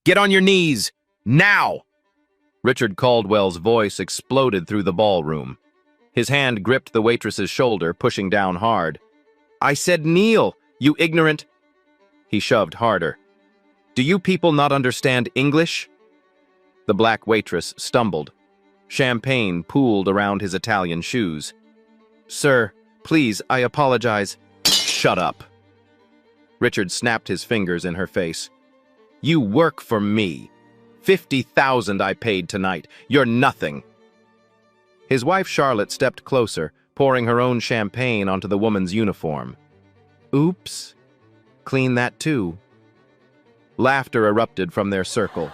Get on your knees! Now! Richard Caldwell's voice exploded through the ballroom. His hand gripped the waitress's shoulder, pushing down hard. I said kneel, you ignorant... He shoved harder. Do you people not understand English? The black waitress stumbled. Champagne pooled around his Italian shoes. Sir, please, I apologize. Shut up. Richard snapped his fingers in her face. You work for me. 50,000 I paid tonight. You're nothing. His wife Charlotte stepped closer, pouring her own champagne onto the woman's uniform. Oops. Clean that too. Laughter erupted from their circle.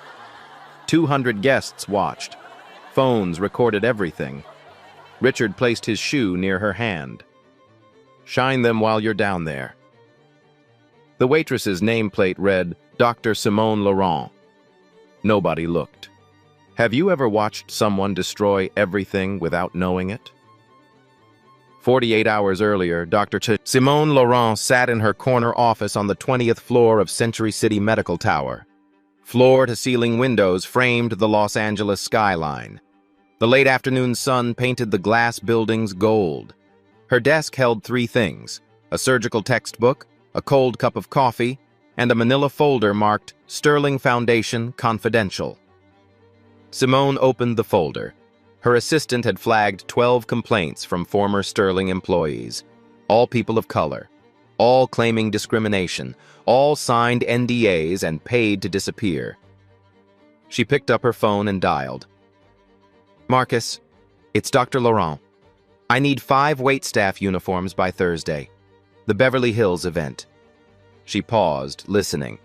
200 guests watched. Phones recorded everything. Richard placed his shoe near her hand. Shine them while you're down there. The waitress's nameplate read, Dr. Simone Laurent. Nobody looked. Have you ever watched someone destroy everything without knowing it? 48 hours earlier, Dr. Simone Laurent sat in her corner office on the 20th floor of Century City Medical Tower. Floor-to-ceiling windows framed the Los Angeles skyline. The late afternoon sun painted the glass buildings gold. Her desk held three things: a surgical textbook, a cold cup of coffee, and a manila folder marked Sterling Foundation Confidential. Simone opened the folder. Her assistant had flagged 12 complaints from former Sterling employees, all people of color, all claiming discrimination, all signed NDAs and paid to disappear. She picked up her phone and dialed. Marcus, it's Dr. Laurent. I need 5 waitstaff uniforms by Thursday. The Beverly Hills event. She paused, listening.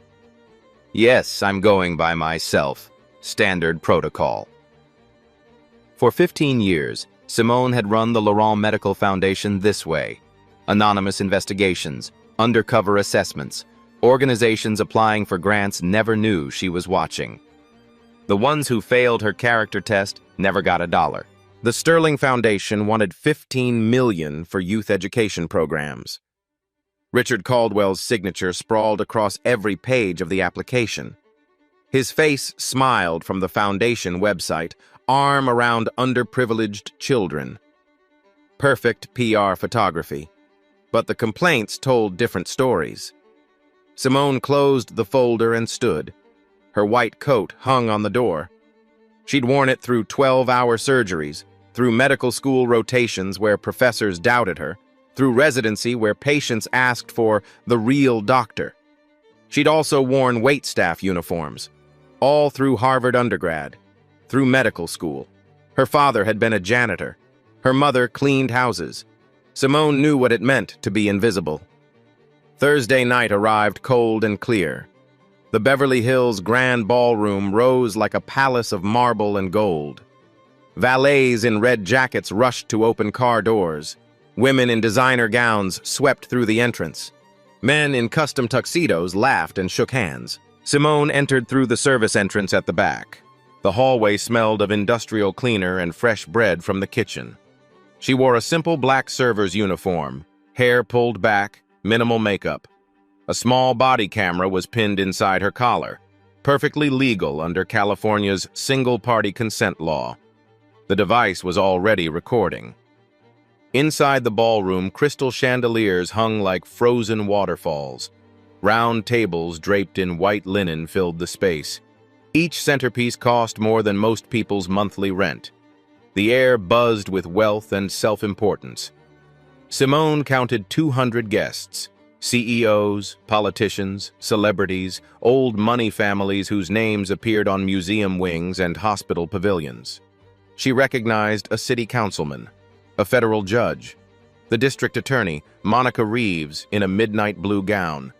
Yes, I'm going by myself. Standard protocol. For 15 years, Simone had run the Laurent Medical Foundation this way. Anonymous investigations, undercover assessments, organizations applying for grants never knew she was watching. The ones who failed her character test never got $1. The Sterling Foundation wanted $15 million for youth education programs. Richard Caldwell's signature sprawled across every page of the application. His face smiled from the foundation website, arm around underprivileged children. Perfect PR photography. But the complaints told different stories. Simone closed the folder and stood. Her white coat hung on the door. She'd worn it through 12-hour surgeries, through medical school rotations where professors doubted her, through residency where patients asked for the real doctor. She'd also worn waitstaff uniforms, all through Harvard undergrad, through medical school. Her father had been a janitor. Her mother cleaned houses. Simone knew what it meant to be invisible. Thursday night arrived cold and clear. The Beverly Hills Grand Ballroom rose like a palace of marble and gold. Valets in red jackets rushed to open car doors. Women in designer gowns swept through the entrance. Men in custom tuxedos laughed and shook hands. Simone entered through the service entrance at the back. The hallway smelled of industrial cleaner and fresh bread from the kitchen. She wore a simple black server's uniform, hair pulled back, minimal makeup. A small body camera was pinned inside her collar, perfectly legal under California's single-party consent law. The device was already recording. Inside the ballroom, crystal chandeliers hung like frozen waterfalls. Round tables draped in white linen filled the space. Each centerpiece cost more than most people's monthly rent. The air buzzed with wealth and self-importance. Simone counted 200 guests, CEOs, politicians, celebrities, old money families whose names appeared on museum wings and hospital pavilions. She recognized a city councilman, a federal judge, the district attorney, Monica Reeves, in a midnight blue gown.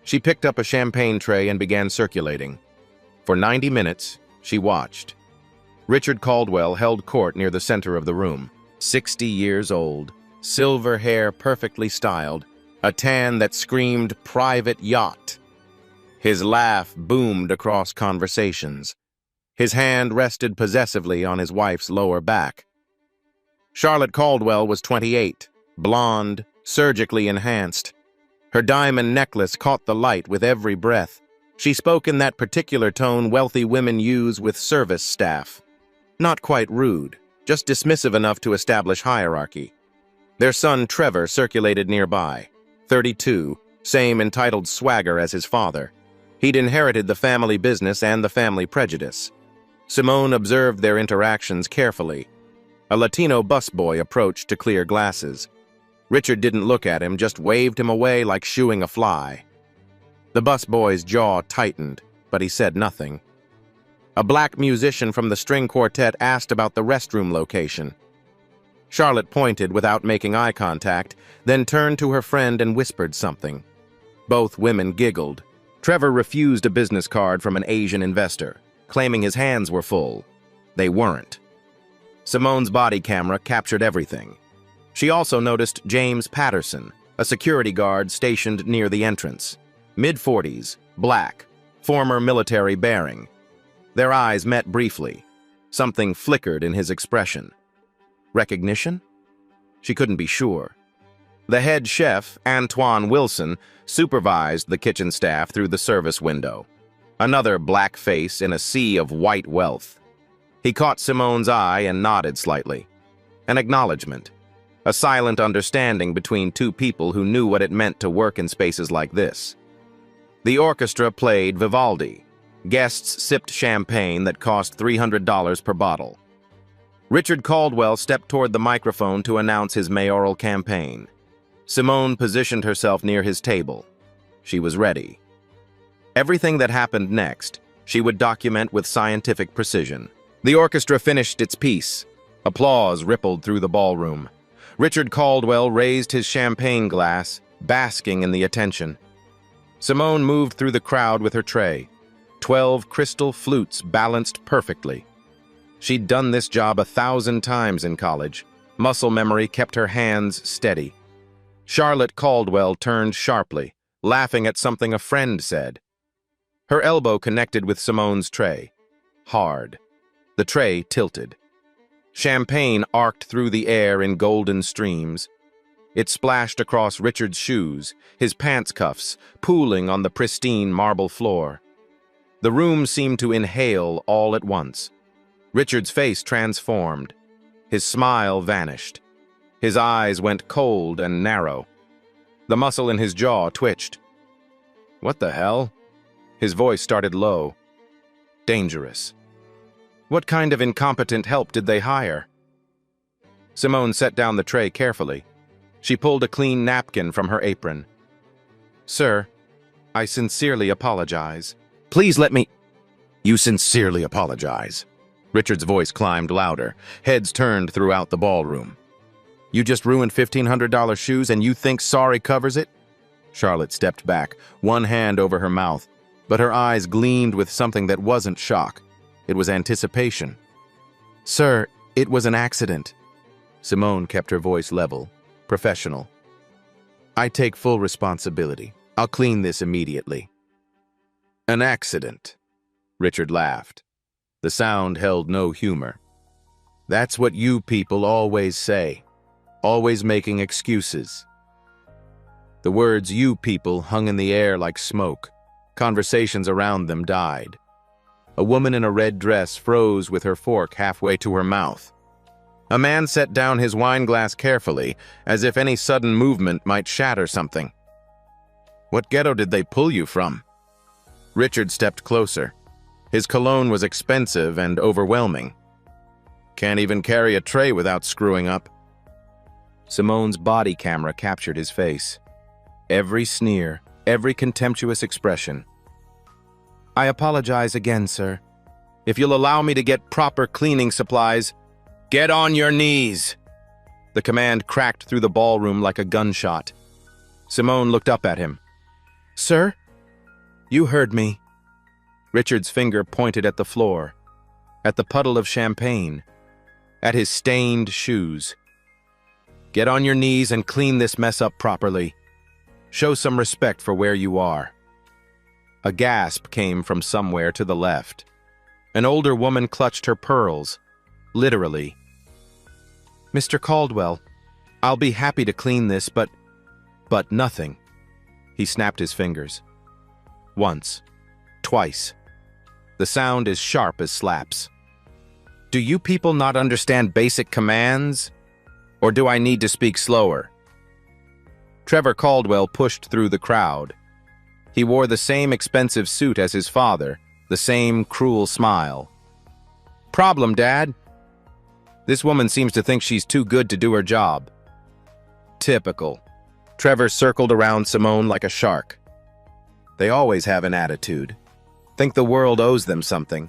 She picked up a champagne tray and began circulating. For 90 minutes, she watched. Richard Caldwell held court near the center of the room. 60 years old, silver hair perfectly styled, a tan that screamed private yacht. His laugh boomed across conversations. His hand rested possessively on his wife's lower back. Charlotte Caldwell was 28, blonde, surgically enhanced. Her diamond necklace caught the light with every breath, She spoke in that particular tone wealthy women use with service staff. Not quite rude, just dismissive enough to establish hierarchy. Their son Trevor circulated nearby, 32, same entitled swagger as his father. He'd inherited the family business and the family prejudice. Simone observed their interactions carefully. A Latino busboy approached to clear glasses. Richard didn't look at him, just waved him away like shooing a fly. The busboy's jaw tightened, but he said nothing. A black musician from the string quartet asked about the restroom location. Charlotte pointed without making eye contact, then turned to her friend and whispered something. Both women giggled. Trevor refused a business card from an Asian investor, claiming his hands were full. They weren't. Simone's body camera captured everything. She also noticed James Patterson, a security guard stationed near the entrance. Mid-40s, black, former military bearing. Their eyes met briefly. Something flickered in his expression. Recognition? She couldn't be sure. The head chef, Antoine Wilson, supervised the kitchen staff through the service window. Another black face in a sea of white wealth. He caught Simone's eye and nodded slightly. An acknowledgement. A silent understanding between two people who knew what it meant to work in spaces like this. The orchestra played Vivaldi. Guests sipped champagne that cost $300 per bottle. Richard Caldwell stepped toward the microphone to announce his mayoral campaign. Simone positioned herself near his table. She was ready. Everything that happened next, she would document with scientific precision. The orchestra finished its piece. Applause rippled through the ballroom. Richard Caldwell raised his champagne glass, basking in the attention. Simone moved through the crowd with her tray. 12 crystal flutes balanced perfectly. She'd done this job 1,000 times in college. Muscle memory kept her hands steady. Charlotte Caldwell turned sharply, laughing at something a friend said. Her elbow connected with Simone's tray. Hard. The tray tilted. Champagne arced through the air in golden streams. It splashed across Richard's shoes, his pants cuffs, pooling on the pristine marble floor. The room seemed to inhale all at once. Richard's face transformed. His smile vanished. His eyes went cold and narrow. The muscle in his jaw twitched. What the hell? His voice started low. Dangerous. What kind of incompetent help did they hire? Simone set down the tray carefully. She pulled a clean napkin from her apron. Sir, I sincerely apologize. Please let me... You sincerely apologize. Richard's voice climbed louder. Heads turned throughout the ballroom. You just ruined $1,500 shoes and you think sorry covers it? Charlotte stepped back, one hand over her mouth, but her eyes gleamed with something that wasn't shock. It was anticipation. Sir, it was an accident. Simone kept her voice level, professional. I take full responsibility. I'll clean this immediately. An accident. Richard laughed. The sound held no humor. That's what you people always say, always making excuses. The words "you people" hung in the air like smoke. Conversations around them died. A woman in a red dress froze with her fork halfway to her mouth. A man set down his wine glass carefully, as if any sudden movement might shatter something. What ghetto did they pull you from? Richard stepped closer. His cologne was expensive and overwhelming. Can't even carry a tray without screwing up. Simone's body camera captured his face. Every sneer, every contemptuous expression. I apologize again, sir. If you'll allow me to get proper cleaning supplies, get on your knees! The command cracked through the ballroom like a gunshot. Simone looked up at him. Sir? You heard me. Richard's finger pointed at the floor, at the puddle of champagne, at his stained shoes. Get on your knees and clean this mess up properly. Show some respect for where you are. A gasp came from somewhere to the left. An older woman clutched her pearls, literally. Mr. Caldwell, I'll be happy to clean this, but nothing. He snapped his fingers. Once. twice. The sound is sharp as slaps. Do you people not understand basic commands? Or do I need to speak slower? Trevor Caldwell pushed through the crowd. He wore the same expensive suit as his father, the same cruel smile. Problem, Dad? This woman seems to think she's too good to do her job. Typical. Trevor circled around Simone like a shark. They always have an attitude. Think the world owes them something.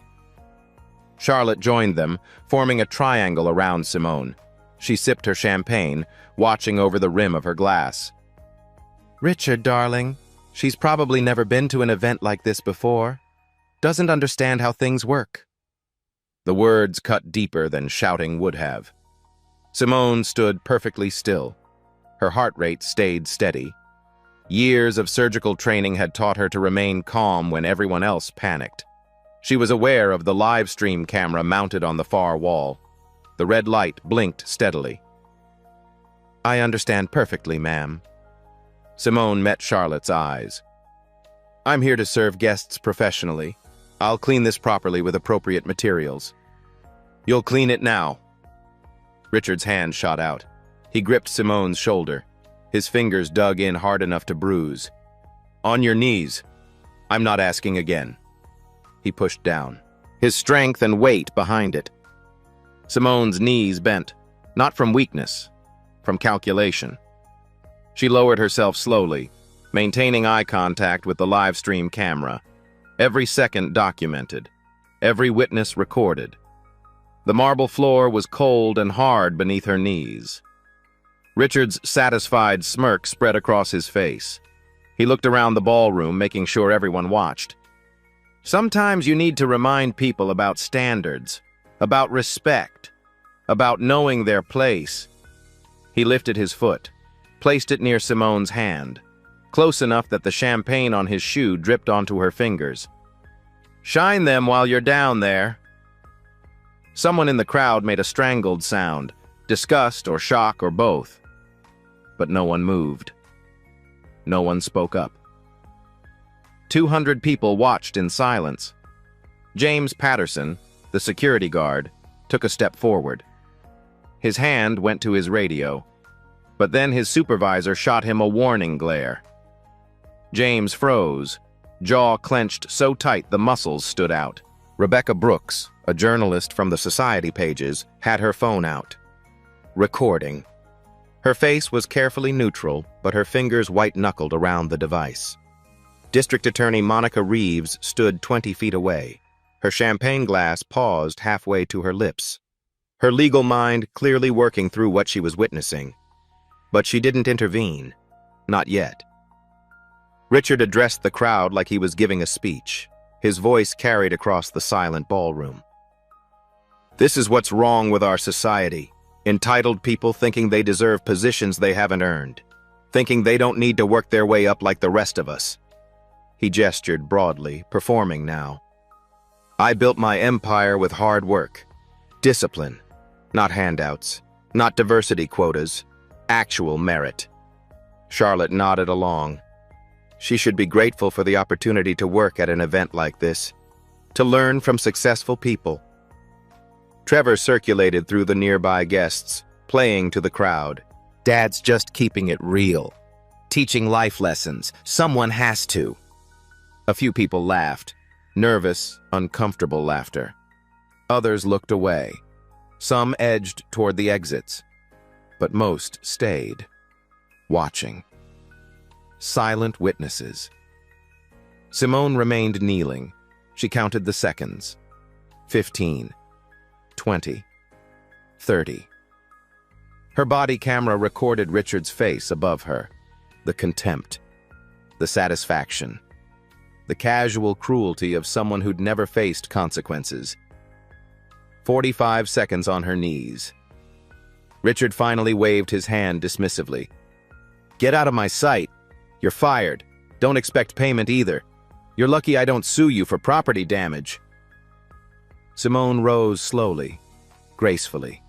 Charlotte joined them, forming a triangle around Simone. She sipped her champagne, watching over the rim of her glass. Richard, darling, she's probably never been to an event like this before. Doesn't understand how things work. The words cut deeper than shouting would have. Simone stood perfectly still. Her heart rate stayed steady. Years of surgical training had taught her to remain calm when everyone else panicked. She was aware of the live stream camera mounted on the far wall. The red light blinked steadily. I understand perfectly, ma'am. Simone met Charlotte's eyes. I'm here to serve guests professionally. I'll clean this properly with appropriate materials. You'll clean it now. Richard's hand shot out. He gripped Simone's shoulder. His fingers dug in hard enough to bruise. On your knees. I'm not asking again. He pushed down, his strength and weight behind it. Simone's knees bent, not from weakness, from calculation. She lowered herself slowly, maintaining eye contact with the live stream camera. Every second documented, every witness recorded. The marble floor was cold and hard beneath her knees. Richard's satisfied smirk spread across his face. He looked around the ballroom, making sure everyone watched. Sometimes you need to remind people about standards, about respect, about knowing their place. He lifted his foot, placed it near Simone's hand, close enough that the champagne on his shoe dripped onto her fingers. Shine them while you're down there. Someone in the crowd made a strangled sound, disgust or shock or both. But no one moved. No one spoke up. 200 people watched in silence. James Patterson, the security guard, took a step forward. His hand went to his radio, but then his supervisor shot him a warning glare. James froze, jaw clenched so tight the muscles stood out. Rebecca Brooks, a journalist from the Society pages, had her phone out. Recording. Her face was carefully neutral, but her fingers white-knuckled around the device. District Attorney Monica Reeves stood 20 feet away. Her champagne glass paused halfway to her lips. Her legal mind clearly working through what she was witnessing. But she didn't intervene. Not yet. Richard addressed the crowd like he was giving a speech. His voice carried across the silent ballroom. This is what's wrong with our society. Entitled people thinking they deserve positions they haven't earned. Thinking they don't need to work their way up like the rest of us. He gestured broadly, performing now. I built my empire with hard work. Discipline. Not handouts. Not diversity quotas. Actual merit. Charlotte nodded along. She should be grateful for the opportunity to work at an event like this. To learn from successful people. Trevor circulated through the nearby guests, playing to the crowd. Dad's just keeping it real. Teaching life lessons. Someone has to. A few people laughed. Nervous, uncomfortable laughter. Others looked away. Some edged toward the exits. But most stayed. Watching. Silent witnesses. Simone remained kneeling. She counted the seconds. 15. 20. 30. Her body camera recorded Richard's face above her. The contempt. The satisfaction. The casual cruelty of someone who'd never faced consequences. 45 seconds on her knees. Richard finally waved his hand dismissively. Get out of my sight. You're fired. Don't expect payment either. You're lucky I don't sue you for property damage. Simone rose slowly, gracefully.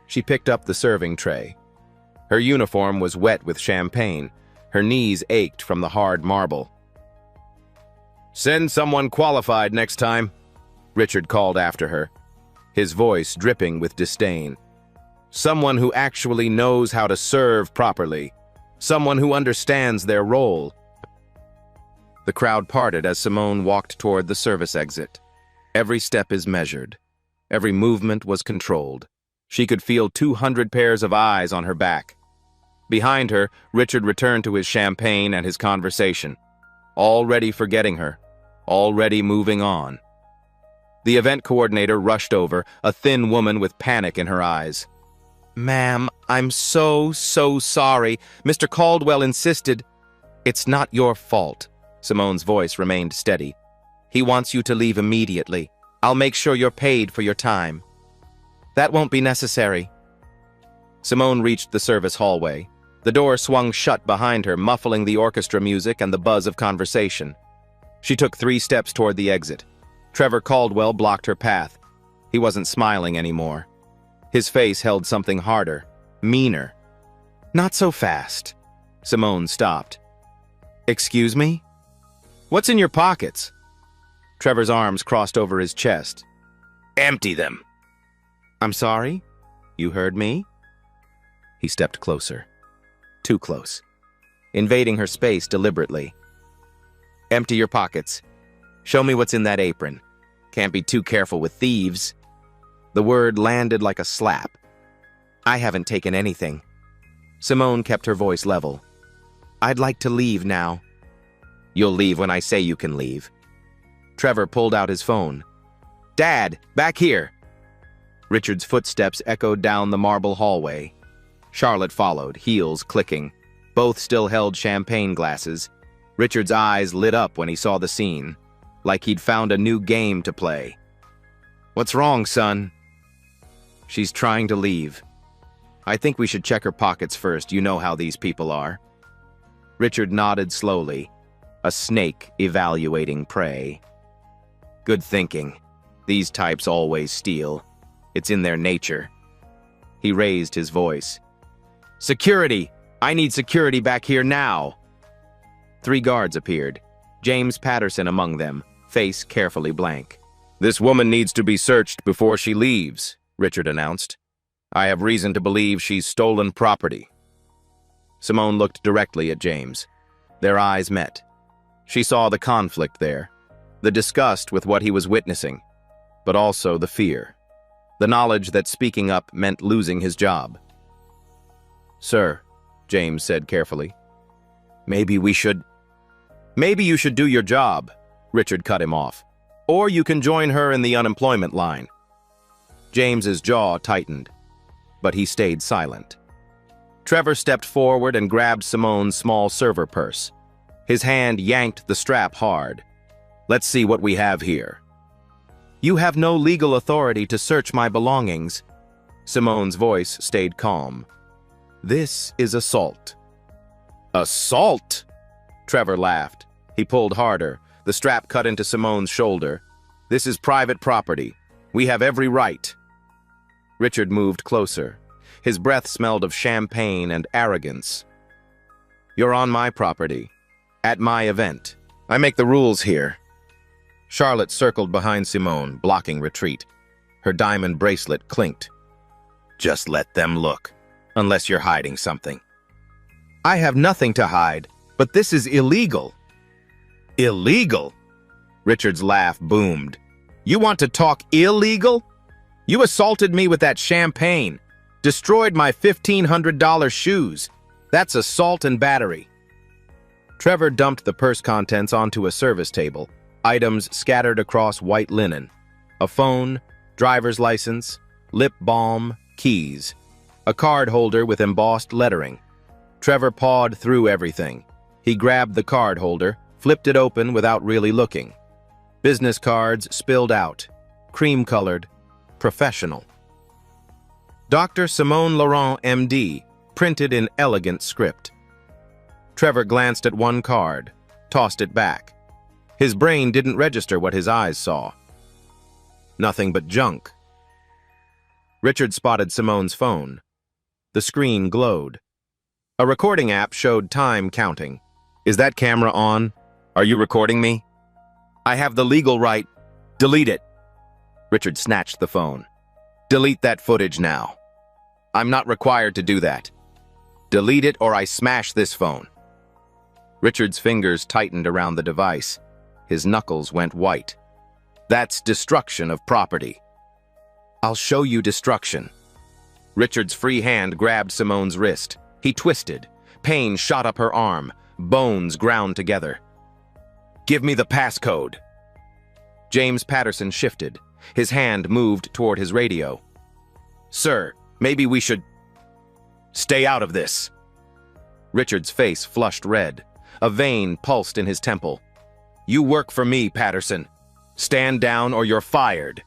She picked up the serving tray. Her uniform was wet with champagne. Her knees ached from the hard marble. Send someone qualified next time, Richard called after her, his voice dripping with disdain. Someone who actually knows how to serve properly. Someone who understands their role. The crowd parted as Simone walked toward the service exit. Every step is measured. Every movement was controlled. She could feel 200 pairs of eyes on her back. Behind her, Richard returned to his champagne and his conversation, already forgetting her, already moving on. The event coordinator rushed over, a thin woman with panic in her eyes. "Ma'am, I'm so sorry. Mr. Caldwell insisted." "It's not your fault." Simone's voice remained steady. "He wants you to leave immediately. I'll make sure you're paid for your time." "That won't be necessary." Simone reached the service hallway. The door swung shut behind her, muffling the orchestra music and the buzz of conversation. She took 3 steps toward the exit. Trevor Caldwell blocked her path. He wasn't smiling anymore. His face held something harder, meaner. "Not so fast." Simone stopped. "Excuse me? What's in your pockets?" Trevor's arms crossed over his chest. "Empty them." "I'm sorry? You heard me?" He stepped closer. Too close. Invading her space deliberately. "Empty your pockets. Show me what's in that apron. Can't be too careful with thieves." The word landed like a slap. "I haven't taken anything." Simone kept her voice level. "I'd like to leave now." "You'll leave when I say you can leave." Trevor pulled out his phone. "Dad, back here!" Richard's footsteps echoed down the marble hallway. Charlotte followed, heels clicking. Both still held champagne glasses. Richard's eyes lit up when he saw the scene, like he'd found a new game to play. "What's wrong, son?" "She's trying to leave. I think we should check her pockets first. You know how these people are." Richard nodded slowly, a snake evaluating prey. "Good thinking. These types always steal. It's in their nature." He raised his voice. "Security! I need security back here now!" 3 guards appeared, James Patterson among them, face carefully blank. "This woman needs to be searched before she leaves," Richard announced. "I have reason to believe she's stolen property." Simone looked directly at James. Their eyes met. She saw the conflict there, the disgust with what he was witnessing, but also the fear, the knowledge that speaking up meant losing his job. "Sir," James said carefully, Maybe you should do your job," Richard cut him off. "Or you can join her in the unemployment line." James's jaw tightened, but he stayed silent. Trevor stepped forward and grabbed Simone's small server purse. His hand yanked the strap hard. "Let's see what we have here." "You have no legal authority to search my belongings." Simone's voice stayed calm. "This is assault." "Assault?" Trevor laughed. He pulled harder. The strap cut into Simone's shoulder. "This is private property. We have every right." Richard moved closer. His breath smelled of champagne and arrogance. "You're on my property. At my event. I make the rules here." Charlotte circled behind Simone, blocking retreat. Her diamond bracelet clinked. "Just let them look, unless you're hiding something." "I have nothing to hide, but this is illegal." "Illegal?" Richard's laugh boomed. "You want to talk illegal? You assaulted me with that champagne, destroyed my $1,500 shoes. That's assault and battery." Trevor dumped the purse contents onto a service table, items scattered across white linen. A phone, driver's license, lip balm, keys. A card holder with embossed lettering. Trevor pawed through everything. He grabbed the card holder, flipped it open without really looking. Business cards spilled out, cream-colored, professional. Dr. Simone Laurent, M.D., printed in elegant script. Trevor glanced at one card, tossed it back. His brain didn't register what his eyes saw. Nothing but junk. Richard spotted Simone's phone. The screen glowed. A recording app showed time counting. "Is that camera on? Are you recording me?" I have the legal right. Delete it. Richard snatched the phone. Delete that footage now. I'm not required to do that. Delete it or I smash this phone. Richard's fingers tightened around the device. His knuckles went white. That's destruction of property. I'll show you destruction. Richard's free hand grabbed Simone's wrist. He twisted. Pain shot up her arm. Bones ground together. Give me the passcode. James Patterson shifted. His hand moved toward his radio. Sir, maybe we should... Stay out of this. Richard's face flushed red. A vein pulsed in his temple. You work for me, Patterson. Stand down or you're fired.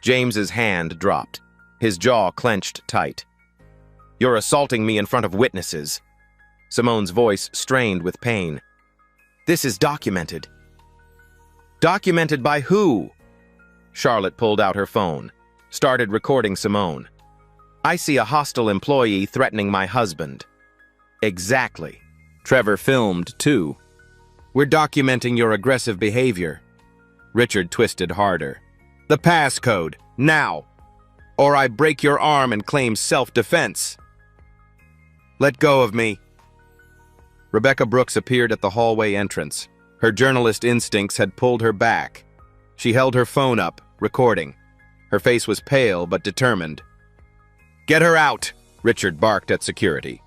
James's hand dropped. His jaw clenched tight. You're assaulting me in front of witnesses. Simone's voice strained with pain. This is documented. Documented by who? Charlotte pulled out her phone, started recording Simone. I see a hostile employee threatening my husband. Exactly. Trevor filmed, too. We're documenting your aggressive behavior. Richard twisted harder. The passcode, now! Or I break your arm and claim self-defense. Let go of me. Rebecca Brooks appeared at the hallway entrance. Her journalist instincts had pulled her back. She held her phone up, recording. Her face was pale but determined. Get her out, Richard barked at security.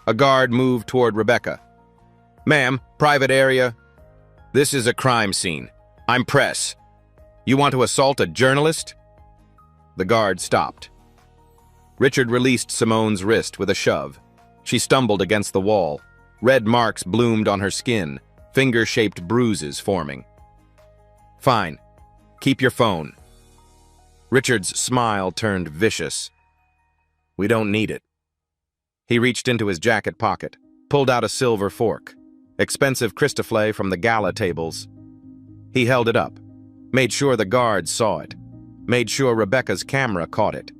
A guard moved toward Rebecca. Ma'am, private area. This is a crime scene. I'm press. You want to assault a journalist? The guard stopped. Richard released Simone's wrist with a shove. She stumbled against the wall. Red marks bloomed on her skin, finger-shaped bruises forming. Fine. Keep your phone. Richard's smile turned vicious. We don't need it. He reached into his jacket pocket, pulled out a silver fork, expensive Christofle from the gala tables. He held it up, made sure the guards saw it, made sure Rebecca's camera caught it.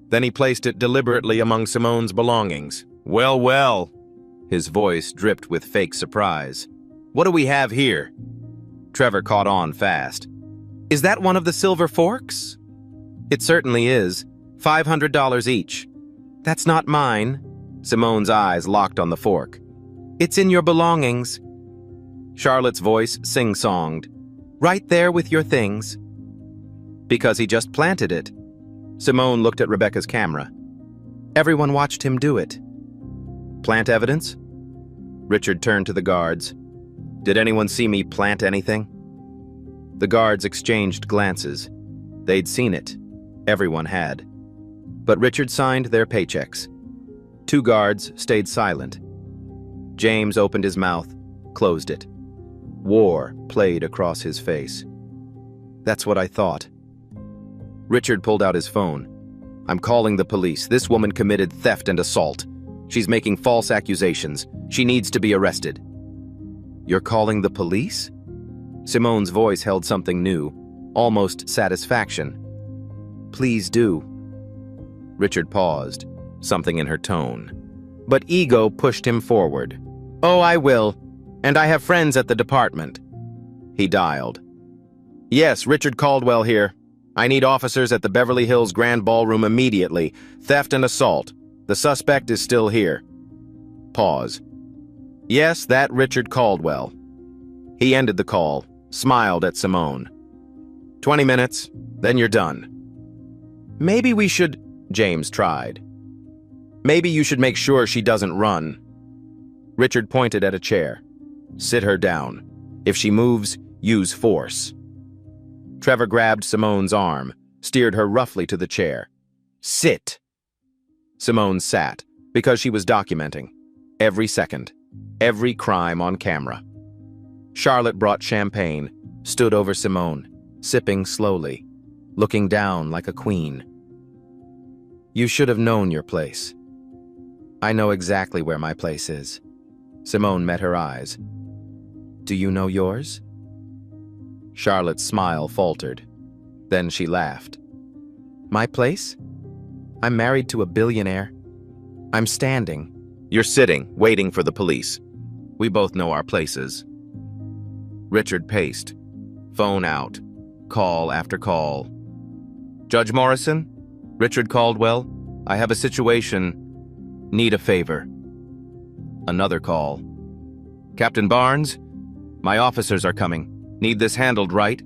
Then he placed it deliberately among Simone's belongings. Well, well. His voice dripped with fake surprise. What do we have here? Trevor caught on fast. Is that one of the silver forks? It certainly is. $500 each. That's not mine. Simone's eyes locked on the fork. It's in your belongings. Charlotte's voice sing-songed. Right there with your things. Because he just planted it. Simone looked at Rebecca's camera. Everyone watched him do it. Plant evidence? Richard turned to the guards. Did anyone see me plant anything? The guards exchanged glances. They'd seen it. Everyone had. But Richard signed their paychecks. 2 guards stayed silent. James opened his mouth, closed it. War played across his face. That's what I thought. Richard pulled out his phone. I'm calling the police. This woman committed theft and assault. She's making false accusations. She needs to be arrested. You're calling the police? Simone's voice held something new, almost satisfaction. Please do. Richard paused, something in her tone. But ego pushed him forward. Oh, I will. And I have friends at the department. He dialed. Yes, Richard Caldwell here. I need officers at the Beverly Hills Grand Ballroom immediately. Theft and assault. The suspect is still here. Pause. Yes, that Richard Caldwell. He ended the call, smiled at Simone. 20 minutes, then you're done. Maybe we should... James tried. Maybe you should make sure she doesn't run. Richard pointed at a chair. Sit her down. If she moves, use force. Trevor grabbed Simone's arm, steered her roughly to the chair. Sit. Simone sat, because she was documenting. Every second. Every crime on camera. Charlotte brought champagne, stood over Simone, sipping slowly, looking down like a queen. You should have known your place. I know exactly where my place is. Simone met her eyes. Do you know yours? Charlotte's smile faltered. Then she laughed. My place? I'm married to a billionaire. I'm standing. You're sitting, waiting for the police. We both know our places. Richard paced. Phone out. Call after call. Judge Morrison? Richard Caldwell? I have a situation. Need a favor. Another call. Captain Barnes? My officers are coming. Need this handled right?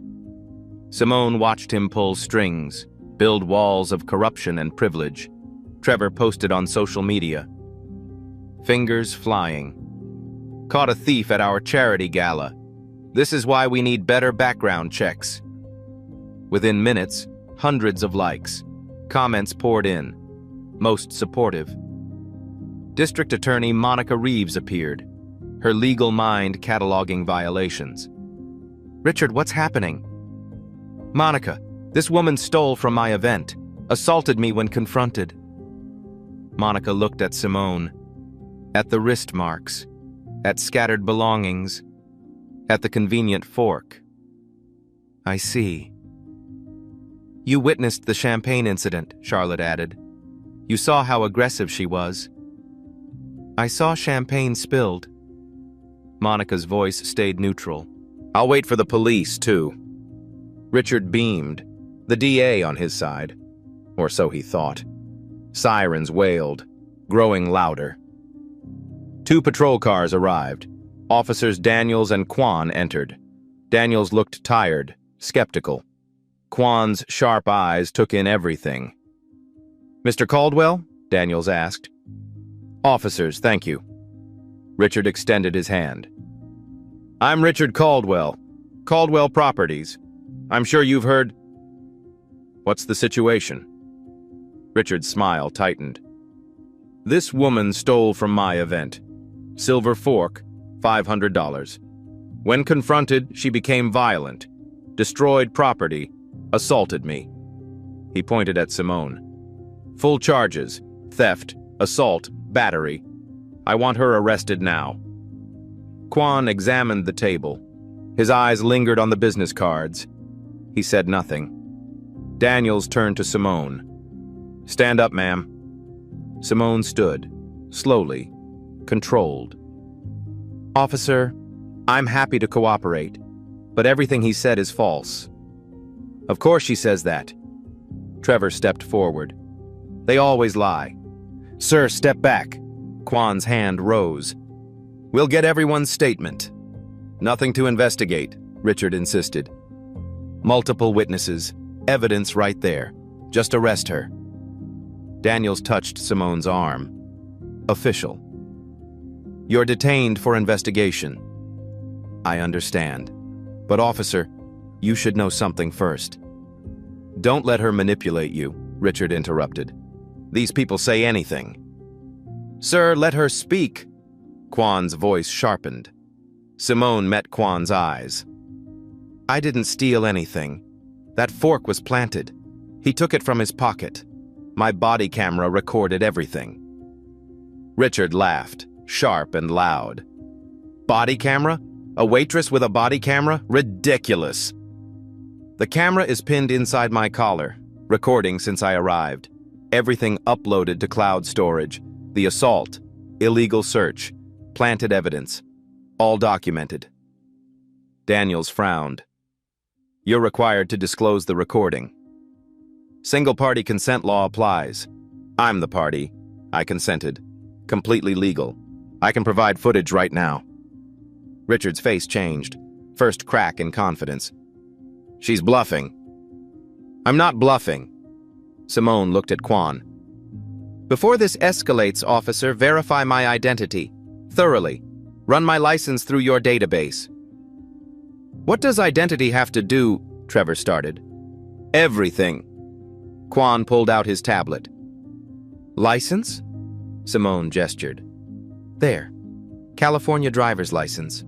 Simone watched him pull strings, build walls of corruption and privilege. Trevor posted on social media. Fingers flying. Caught a thief at our charity gala. This is why we need better background checks. Within minutes, hundreds of likes. Comments poured in. Most supportive. District Attorney Monica Reeves appeared, her legal mind cataloging violations. Richard, what's happening? Monica, this woman stole from my event, assaulted me when confronted. Monica looked at Simone, at the wrist marks, at scattered belongings, at the convenient fork. I see. You witnessed the champagne incident, Charlotte added. You saw how aggressive she was. I saw champagne spilled. Monica's voice stayed neutral. I'll wait for the police, too. Richard beamed, the DA on his side. Or so he thought. Sirens wailed, growing louder. 2 patrol cars arrived. Officers Daniels and Kwan entered. Daniels looked tired, skeptical. Kwan's sharp eyes took in everything. Mr. Caldwell? Daniels asked. Officers, thank you. Richard extended his hand. I'm Richard Caldwell, Caldwell Properties. I'm sure you've heard... What's the situation? Richard's smile tightened. This woman stole from my event. Silver fork, $500. When confronted, she became violent, destroyed property, assaulted me. He pointed at Simone. Full charges, theft, assault, battery. I want her arrested now. Kwan examined the table. His eyes lingered on the business cards. He said nothing. Daniels turned to Simone. Stand up, ma'am. Simone stood, slowly, controlled. Officer, I'm happy to cooperate, but everything he said is false. Of course she says that. Trevor stepped forward. They always lie. Sir, step back. Kwan's hand rose. We'll get everyone's statement. Nothing to investigate, Richard insisted. Multiple witnesses, evidence right there. Just arrest her. Daniels touched Simone's arm. Official. You're detained for investigation. I understand. But officer, you should know something first. Don't let her manipulate you, Richard interrupted. These people say anything. Sir, let her speak. Kwan's voice sharpened. Simone met Kwan's eyes. I didn't steal anything. That fork was planted. He took it from his pocket. My body camera recorded everything. Richard laughed, sharp and loud. Body camera? A waitress with a body camera? Ridiculous. The camera is pinned inside my collar, recording since I arrived. Everything uploaded to cloud storage. The assault, illegal search, planted evidence, all documented. Daniels frowned. You're required to disclose the recording. Single-party consent law applies. I'm the party. I consented. Completely legal. I can provide footage right now. Richard's face changed. First crack in confidence. She's bluffing. I'm not bluffing. Simone looked at Kwan. Before this escalates, officer, verify my identity. Thoroughly. Run my license through your database. What does identity have to do? Trevor started. Everything. Kwan pulled out his tablet. License? Simone gestured. There. California driver's license.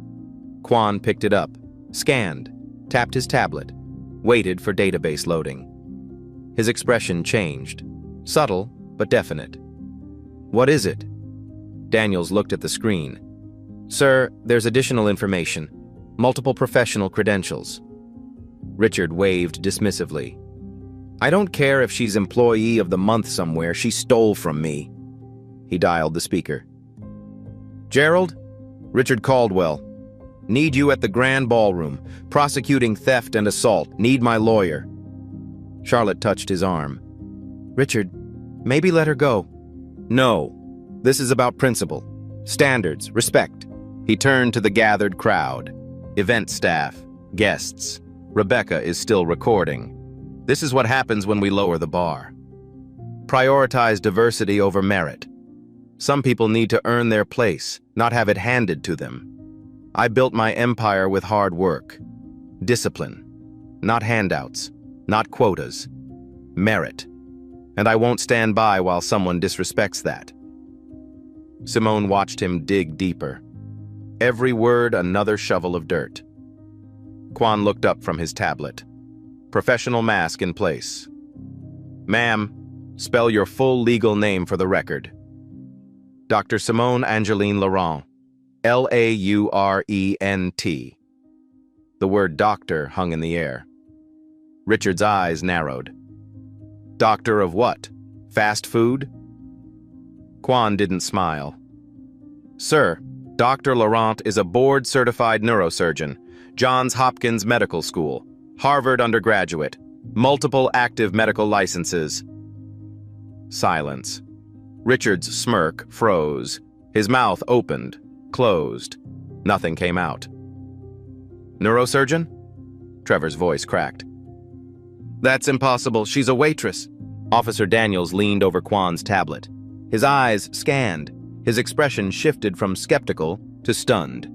Kwan picked it up, scanned, tapped his tablet, waited for database loading. His expression changed. Subtle, but definite. What is it? Daniels looked at the screen. Sir, there's additional information. Multiple professional credentials. Richard waved dismissively. I don't care if she's employee of the month somewhere. She stole from me. He dialed the speaker. Gerald? Richard Caldwell. Need you at the Grand Ballroom. Prosecuting theft and assault. Need my lawyer. Charlotte touched his arm. Richard, maybe let her go. No. This is about principle. Standards. Respect. He turned to the gathered crowd. Event staff. Guests. Rebecca is still recording. This is what happens when we lower the bar. Prioritize diversity over merit. Some people need to earn their place, not have it handed to them. I built my empire with hard work. Discipline. Not handouts. Not quotas. Merit. And I won't stand by while someone disrespects that. Simone watched him dig deeper. Every word another shovel of dirt. Quan looked up from his tablet. Professional mask in place. Ma'am, spell your full legal name for the record. Dr. Simone Angeline Laurent. Laurent. The word doctor hung in the air. Richard's eyes narrowed. Doctor of what? Fast food? Quan didn't smile. Sir, Dr. Laurent is a board-certified neurosurgeon, Johns Hopkins Medical School, Harvard undergraduate, multiple active medical licenses. Silence. Richard's smirk froze. His mouth opened, closed. Nothing came out. Neurosurgeon? Trevor's voice cracked. That's impossible. She's a waitress. Officer Daniels leaned over Quan's tablet. His eyes scanned. His expression shifted from skeptical to stunned.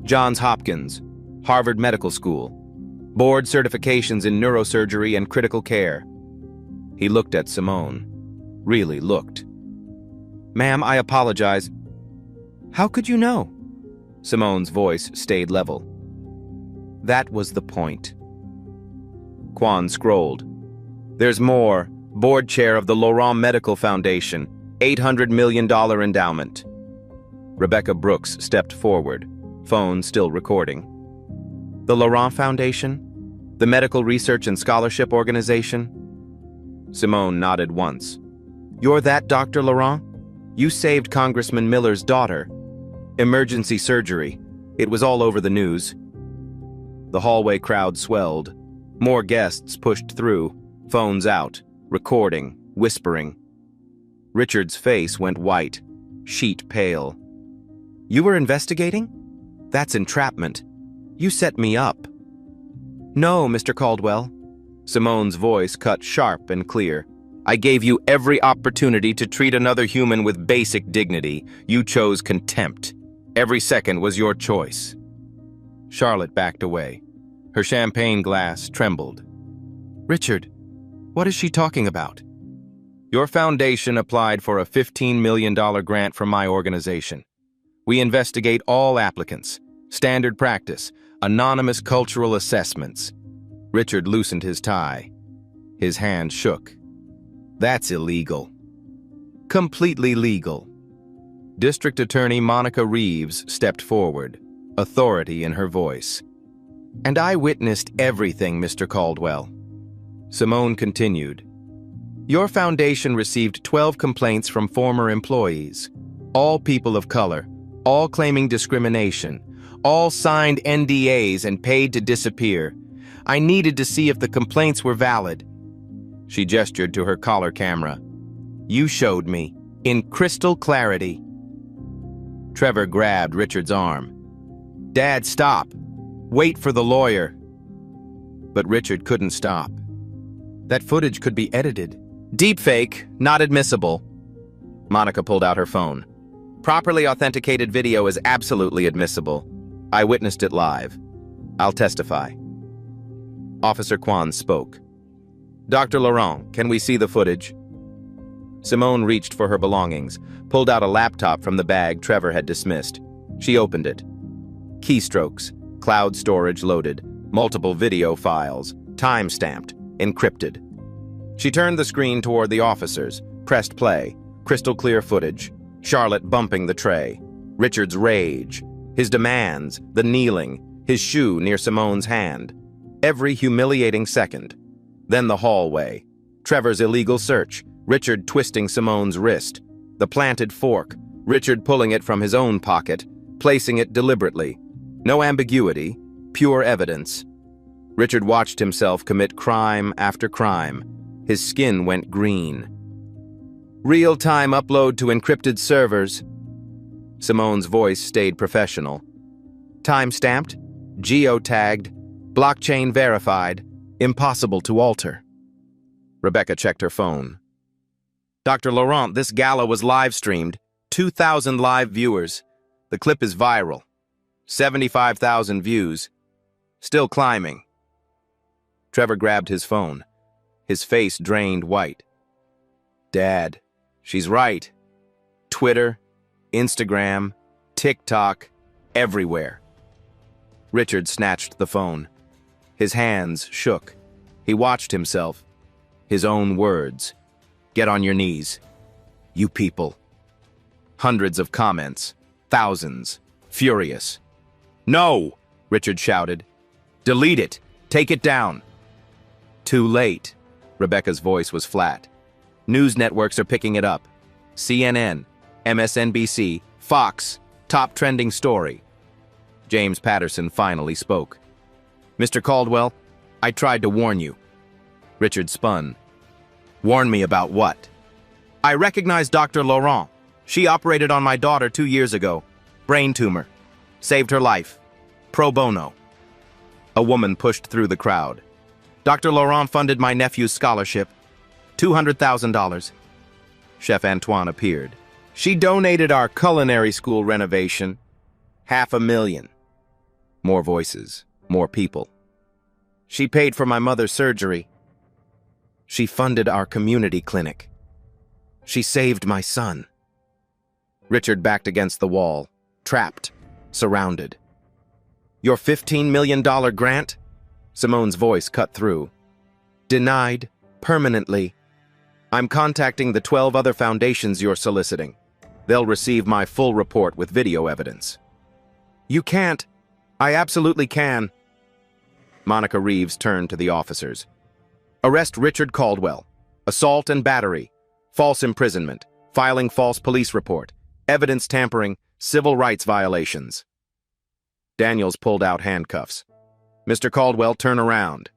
Johns Hopkins, Harvard Medical School, board certifications in neurosurgery and critical care. He looked at Simone. Really looked. Ma'am, I apologize. How could you know? Simone's voice stayed level. That was the point. Quan scrolled. There's more. Board chair of the Laurent Medical Foundation. $800 million endowment. Rebecca Brooks stepped forward, phone still recording. The Laurent Foundation? The Medical Research and Scholarship Organization? Simone nodded once. You're that Dr. Laurent? You saved Congressman Miller's daughter. Emergency surgery. It was all over the news. The hallway crowd swelled. More guests pushed through, phones out, recording, whispering. Richard's face went white, sheet pale. You were investigating? That's entrapment. You set me up. No, Mr. Caldwell. Simone's voice cut sharp and clear. I gave you every opportunity to treat another human with basic dignity. You chose contempt. Every second was your choice. Charlotte backed away. Her champagne glass trembled. Richard, what is she talking about? Your foundation applied for a $15 million grant from my organization. We investigate all applicants, standard practice, anonymous cultural assessments. Richard loosened his tie. His hand shook. That's illegal. Completely legal. District Attorney Monica Reeves stepped forward, authority in her voice. And I witnessed everything, Mr. Caldwell. Simone continued. Your foundation received 12 complaints from former employees, all people of color, all claiming discrimination, all signed NDAs and paid to disappear. I needed to see if the complaints were valid. She gestured to her collar camera. You showed me, in crystal clarity. Trevor grabbed Richard's arm. Dad, stop. Wait for the lawyer. But Richard couldn't stop. That footage could be edited. Deepfake, not admissible. Monica pulled out her phone. Properly authenticated video is absolutely admissible. I witnessed it live. I'll testify. Officer Quan spoke. Dr. Laurent, can we see the footage? Simone reached for her belongings, pulled out a laptop from the bag Trevor had dismissed. She opened it. Keystrokes, cloud storage loaded, multiple video files, time-stamped, encrypted. She turned the screen toward the officers, pressed play, crystal clear footage, Charlotte bumping the tray, Richard's rage, his demands, the kneeling, his shoe near Simone's hand. Every humiliating second. Then the hallway, Trevor's illegal search, Richard twisting Simone's wrist, the planted fork, Richard pulling it from his own pocket, placing it deliberately, No ambiguity, pure evidence. Richard watched himself commit crime after crime. His skin went green. Real-time upload to encrypted servers. Simone's voice stayed professional. Time-stamped, geotagged, blockchain verified, impossible to alter. Rebecca checked her phone. Dr. Laurent, this gala was live-streamed. 2,000 live viewers. The clip is viral. 75,000 views. Still climbing. Trevor grabbed his phone. His face drained white. Dad, she's right. Twitter, Instagram, TikTok, everywhere. Richard snatched the phone. His hands shook. He watched himself. His own words. Get on your knees. You people. Hundreds of comments. Thousands. Furious. No! Richard shouted. Delete it. Take it down. Too late. Rebecca's voice was flat. News networks are picking it up. CNN, MSNBC, Fox, top trending story. James Patterson finally spoke. Mr. Caldwell, I tried to warn you. Richard spun. Warn me about what? I recognize Dr. Laurent. She operated on my daughter 2 years ago. Brain tumor. Saved her life. Pro bono. A woman pushed through the crowd. Dr. Laurent funded my nephew's scholarship. $200,000. Chef Antoine appeared. She donated our culinary school renovation. $500,000. More voices. More people. She paid for my mother's surgery. She funded our community clinic. She saved my son. Richard backed against the wall, trapped, surrounded. Your $15 million grant? Simone's voice cut through. Denied, permanently. I'm contacting the 12 other foundations you're soliciting. They'll receive my full report with video evidence. You can't. I absolutely can. Monica Reeves turned to the officers. Arrest Richard Caldwell. Assault and battery. False imprisonment. Filing false police report. Evidence tampering. Civil rights violations. Daniels pulled out handcuffs. Mr. Caldwell, turn around.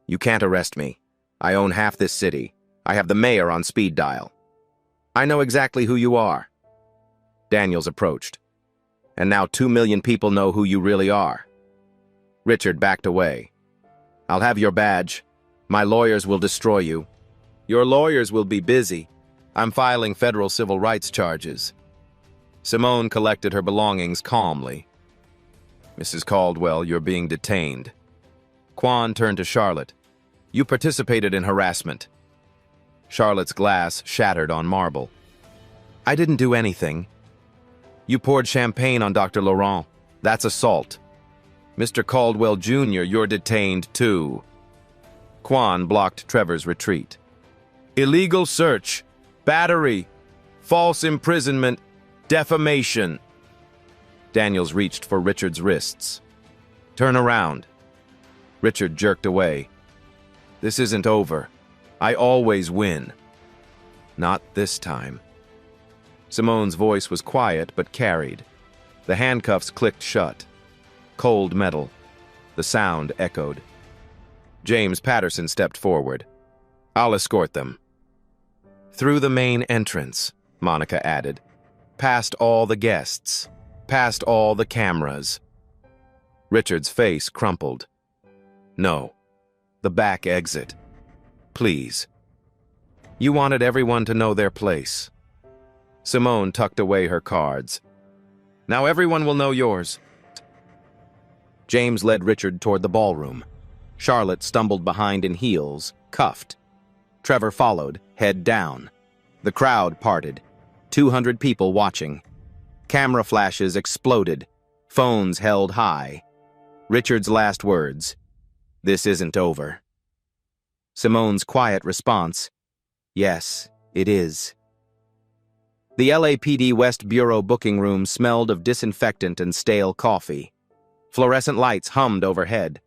You can't arrest me. I own half this city. I have the mayor on speed dial. I know exactly who you are. Daniels approached. And now 2 million people know who you really are. Richard backed away. I'll have your badge. My lawyers will destroy you. Your lawyers will be busy. I'm filing federal civil rights charges. Simone collected her belongings calmly. Mrs. Caldwell, you're being detained. Quan turned to Charlotte. You participated in harassment. Charlotte's glass shattered on marble. I didn't do anything. You poured champagne on Dr. Laurent. That's assault. Mr. Caldwell Jr., you're detained too. Quan blocked Trevor's retreat. Illegal search, battery, false imprisonment, defamation. Daniels reached for Richard's wrists. Turn around. Richard jerked away. This isn't over. I always win. Not this time. Simone's voice was quiet but carried. The handcuffs clicked shut. Cold metal. The sound echoed. James Patterson stepped forward. I'll escort them. Through the main entrance, Monica added. Past all the guests. Past all the cameras. Richard's face crumpled. No. The back exit. Please. You wanted everyone to know their place. Simone tucked away her cards. Now everyone will know yours. James led Richard toward the ballroom. Charlotte stumbled behind in heels, cuffed. Trevor followed, head down. The crowd parted. 200 people watching. Camera flashes exploded. Phones held high. Richard's last words. This isn't over. Simone's quiet response. Yes, it is. The LAPD West Bureau booking room smelled of disinfectant and stale coffee. Fluorescent lights hummed overhead.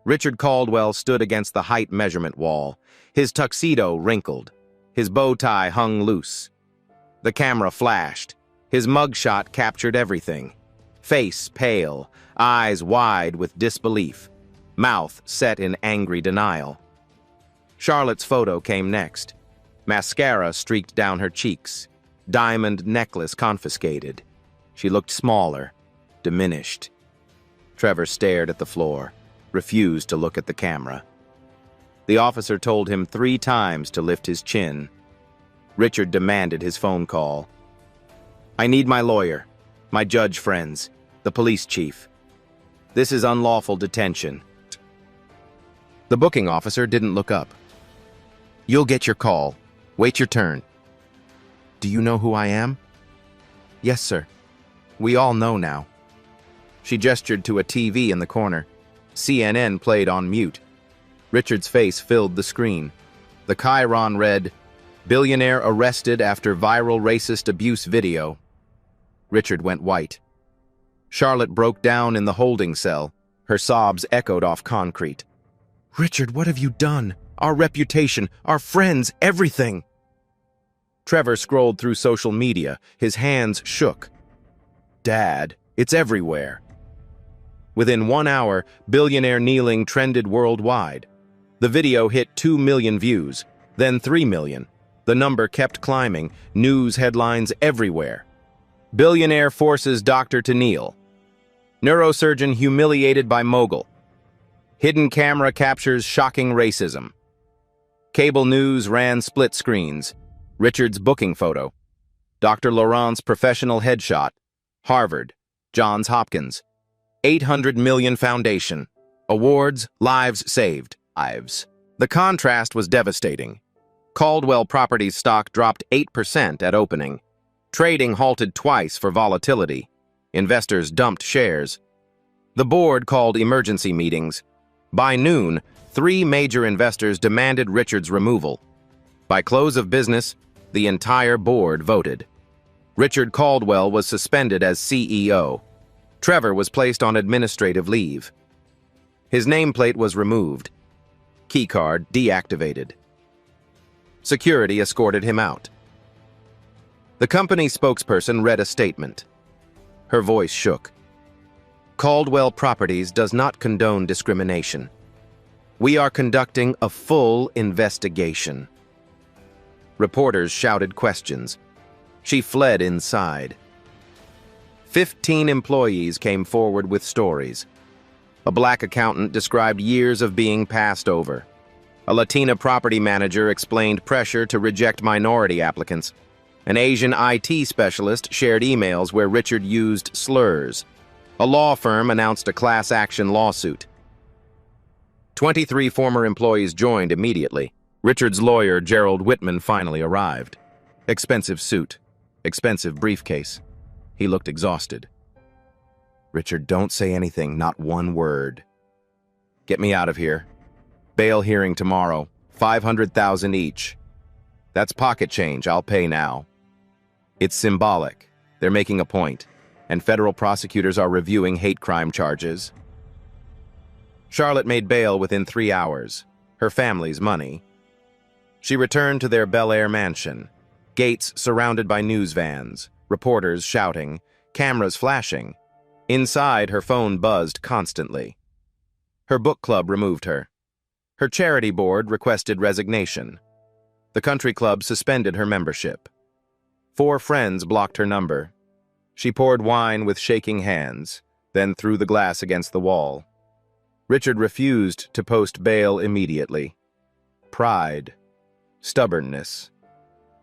Richard Caldwell stood against the height measurement wall. His tuxedo wrinkled. His bow tie hung loose. The camera flashed. His mugshot captured everything. Face pale, eyes wide with disbelief, mouth set in angry denial. Charlotte's photo came next. Mascara streaked down her cheeks, diamond necklace confiscated. She looked smaller, diminished. Trevor stared at the floor, refused to look at the camera. The officer told him 3 times to lift his chin. Richard demanded his phone call. "I need my lawyer, my judge friends, the police chief. This is unlawful detention." The booking officer didn't look up. "You'll get your call. Wait your turn." "Do you know who I am?" "Yes, sir. We all know now." She gestured to a TV in the corner. CNN played on mute. Richard's face filled the screen. The chyron read, "Billionaire arrested after viral racist abuse video." Richard went white. Charlotte broke down in the holding cell. Her sobs echoed off concrete. "Richard, what have you done? Our reputation, our friends, everything." Trevor scrolled through social media. His hands shook. "Dad, it's everywhere." Within 1 hour, Billionaire kneeling trended worldwide. The video hit 2 million views, then 3 million. The number kept climbing, news headlines everywhere. Billionaire forces doctor to kneel. Neurosurgeon humiliated by mogul. Hidden camera captures shocking racism. Cable news ran split screens. Richard's booking photo. Dr. Laurent's professional headshot. Harvard. Johns Hopkins. 800 million foundation. Awards, lives saved. Lives. The contrast was devastating. Caldwell Properties stock dropped 8% at opening. Trading halted twice for volatility. Investors dumped shares. The board called emergency meetings. By noon, 3 major investors demanded Richard's removal. By close of business, the entire board voted. Richard Caldwell was suspended as CEO. Trevor was placed on administrative leave. His nameplate was removed. Keycard deactivated. Security escorted him out. The company spokesperson read a statement. Her voice shook. "Caldwell Properties does not condone discrimination. We are conducting a full investigation." Reporters shouted questions. She fled inside. 15 employees came forward with stories. A black accountant described years of being passed over. A Latina property manager explained pressure to reject minority applicants. An Asian IT specialist shared emails where Richard used slurs. A law firm announced a class action lawsuit. 23 former employees joined immediately. Richard's lawyer, Gerald Whitman, finally arrived. Expensive suit. Expensive briefcase. He looked exhausted. "Richard, don't say anything, not one word. Get me out of here. Bail hearing tomorrow, 500,000 each. That's pocket change, I'll pay now." It's symbolic. They're making a point, and federal prosecutors are reviewing hate crime charges. Charlotte made bail within 3 hours. Her family's money. She returned to their Bel Air mansion. Gates surrounded by news vans, reporters shouting, cameras flashing. Inside, her phone buzzed constantly. Her book club removed her. Her charity board requested resignation. The country club suspended her membership. 4 friends blocked her number. She poured wine with shaking hands, then threw the glass against the wall. Richard refused to post bail immediately. Pride. Stubbornness.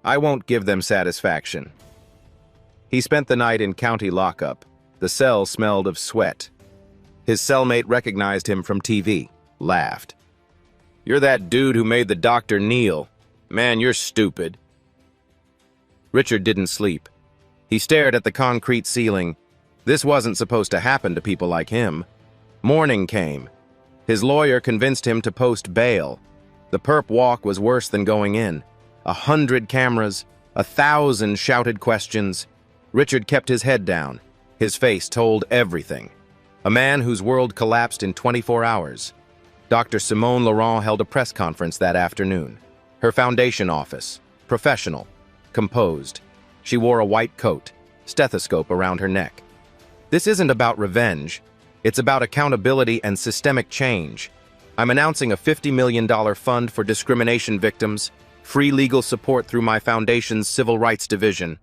"I won't give them satisfaction." He spent the night in county lockup. The cell smelled of sweat. His cellmate recognized him from TV, laughed. "You're that dude who made the doctor kneel. Man, you're stupid." Richard didn't sleep. He stared at the concrete ceiling. This wasn't supposed to happen to people like him. Morning came. His lawyer convinced him to post bail. The perp walk was worse than going in. 100 cameras, 1,000 shouted questions. Richard kept his head down. His face told everything. A man whose world collapsed in 24 hours. Dr. Simone Laurent held a press conference that afternoon. Her foundation office, professional, composed. She wore a white coat, stethoscope around her neck. "This isn't about revenge. It's about accountability and systemic change. I'm announcing a $50 million fund for discrimination victims, free legal support through my foundation's Civil Rights Division.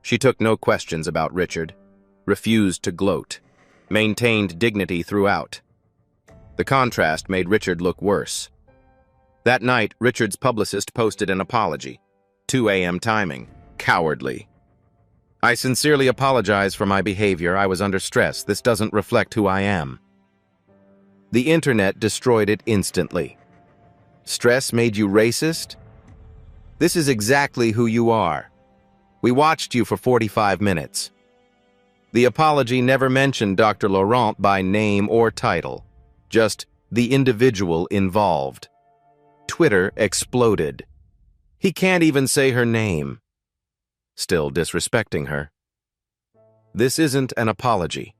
She took no questions about Richard, refused to gloat, maintained dignity throughout. The contrast made Richard look worse. That night, Richard's publicist posted an apology. 2 a.m. timing. Cowardly. I sincerely apologize for my behavior. I was under stress. This doesn't reflect who I am. The internet destroyed it instantly. Stress made you racist? This is exactly who you are. We watched you for 45 minutes. The apology never mentioned Dr. Laurent by name or title, just the individual involved. Twitter exploded. He can't even say her name. Still disrespecting her. This isn't an apology.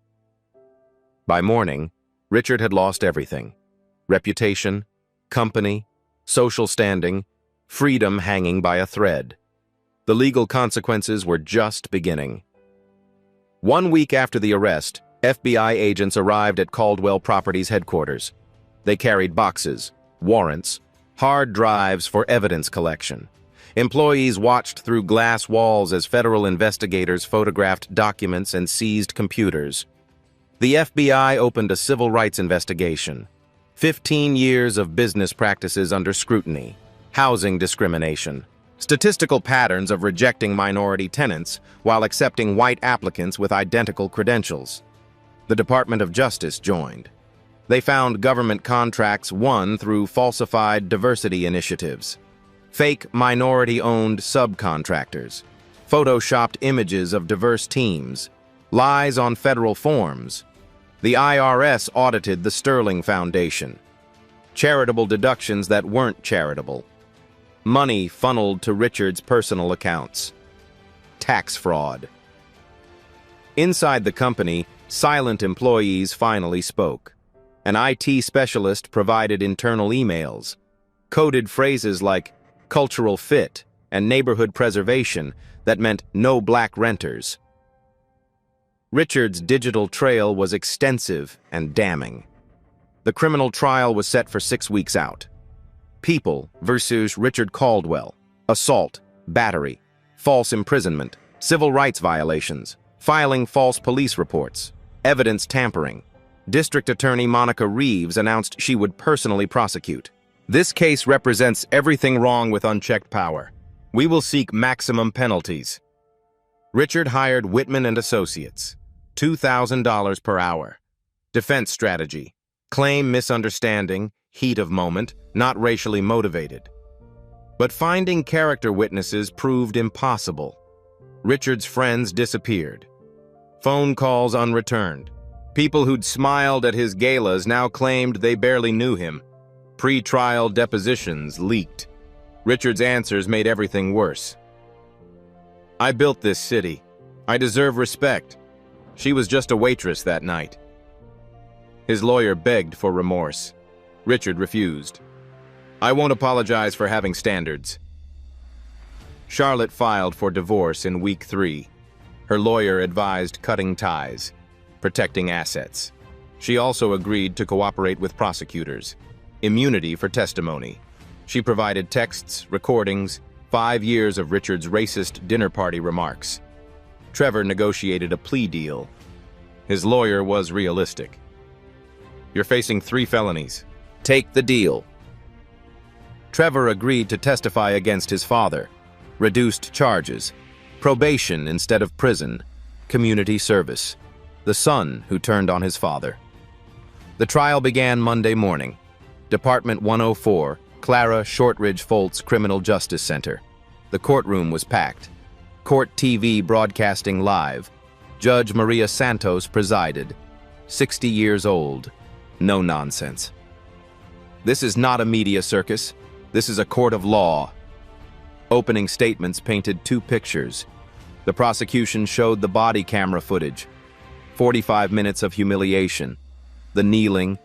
By morning, Richard had lost everything. Reputation, company, social standing, freedom hanging by a thread. The legal consequences were just beginning. 1 week after the arrest, FBI agents arrived at Caldwell Properties headquarters. They carried boxes, warrants, hard drives for evidence collection. Employees watched through glass walls as federal investigators photographed documents and seized computers. The FBI opened a civil rights investigation. 15 years of business practices under scrutiny. Housing discrimination. Statistical patterns of rejecting minority tenants while accepting white applicants with identical credentials. The Department of Justice joined. They found government contracts won through falsified diversity initiatives, fake minority-owned subcontractors, photoshopped images of diverse teams, lies on federal forms. The IRS audited the Sterling Foundation. Charitable deductions that weren't charitable. Money funneled to Richard's personal accounts. Tax fraud. Inside the company, silent employees finally spoke. An IT specialist provided internal emails, coded phrases like cultural fit and neighborhood preservation that meant no black renters. Richard's digital trail was extensive and damning. The criminal trial was set for 6 weeks out. People versus Richard Caldwell. Assault, battery, false imprisonment, civil rights violations, filing false police reports, evidence tampering. District Attorney Monica Reeves announced she would personally prosecute. This case represents everything wrong with unchecked power. We will seek maximum penalties. Richard hired Whitman and Associates. $2,000 per hour. Defense strategy. Claim misunderstanding, heat of moment, not racially motivated. But finding character witnesses proved impossible. Richard's friends disappeared. Phone calls unreturned. People who'd smiled at his galas now claimed they barely knew him. Pre-trial depositions leaked. Richard's answers made everything worse. I built this city. I deserve respect. She was just a waitress that night. His lawyer begged for remorse. Richard refused. I won't apologize for having standards. Charlotte filed for divorce in week 3. Her lawyer advised cutting ties, protecting assets. She also agreed to cooperate with prosecutors. Immunity for testimony. She provided texts, recordings, 5 years of Richard's racist dinner party remarks. Trevor negotiated a plea deal. His lawyer was realistic. You're facing 3 felonies. Take the deal. Trevor agreed to testify against his father. Reduced charges. Probation instead of prison. Community service. The son who turned on his father. The trial began Monday morning. Department 104, Clara Shortridge Foltz Criminal Justice Center. The courtroom was packed. Court TV broadcasting live. Judge Maria Santos presided. 60 years old. No nonsense. This is not a media circus. This is a court of law. Opening statements painted 2 pictures. The prosecution showed the body camera footage. 45 minutes of humiliation. The kneeling,